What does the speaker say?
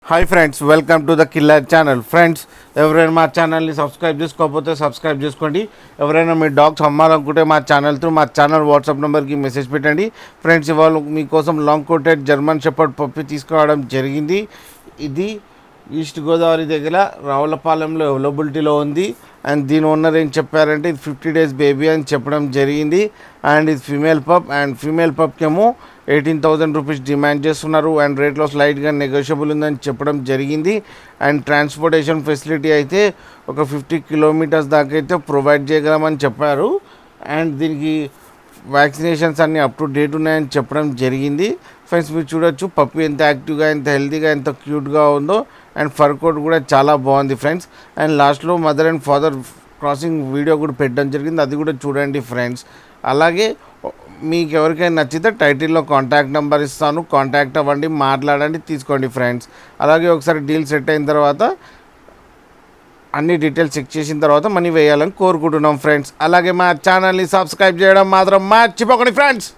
Hi friends, welcome to the killer channel. Friends, ఎవరైనా మా ఛానల్ని సబ్స్క్రైబ్ చేసుకోకపోతే సబ్స్క్రైబ్ చేసుకోండి. ఎవరైనా మీ డాగ్స్ అమ్మాలనుకుంటే మా ఛానల్ వాట్సాప్ నెంబర్కి మెసేజ్ పెట్టండి. ఫ్రెండ్స్, ఇవాళ మీకోసం long coated German shepherd puppy తీసుకురావడం జరిగింది. ఇది ఈస్ట్ గోదావరి దగ్గర రావులపాలెంలో అవైలబిలిటీలో ఉంది. అండ్ దీని ఓనర్ ఏం చెప్పారంటే ఇది 50 days బేబీ అని చెప్పడం జరిగింది. అండ్ ఇది ఫీమేల్ పప్కేమో 18,000 రూపీస్ డిమాండ్ చేస్తున్నారు. అండ్ రేట్లో స్లైట్గా నెగోషియబుల్ ఉందని చెప్పడం జరిగింది. అండ్ ట్రాన్స్పోర్టేషన్ ఫెసిలిటీ అయితే ఒక 50 kilometers దాకా అయితే ప్రొవైడ్ చేయగలమని చెప్పారు. అండ్ దీనికి వ్యాక్సినేషన్స్ అన్నీ అప్ టు డేట్ ఉన్నాయని చెప్పడం జరిగింది. ఫ్రెండ్స్, మీరు చూడొచ్చు పప్పి ఎంత యాక్టివ్గా, ఎంత హెల్తీగా, ఎంత క్యూట్గా ఉందో. అండ్ ఫర్ కోట్ కూడా చాలా బాగుంది ఫ్రెండ్స్. అండ్ లాస్ట్లో mother and father crossing video కూడా పెట్టడం జరిగింది, అది కూడా చూడండి ఫ్రెండ్స్. అలాగే మీకు ఎవరికైనా నచ్చితే టైటిల్లో కాంటాక్ట్ నెంబర్ ఇస్తాను, కాంటాక్ట్ అవ్వండి, మాట్లాడండి, తీసుకోండి ఫ్రెండ్స్. అలాగే ఒకసారి డీల్ సెట్ అయిన తర్వాత అన్ని డీటెయిల్స్ చెక్ చేసిన తర్వాత మనీ వేయాలని కోరుకుంటున్నాం ఫ్రెండ్స్. అలాగే మా ఛానల్ని సబ్స్క్రైబ్ చేయడం మాత్రం మర్చిపోకండి ఫ్రెండ్స్.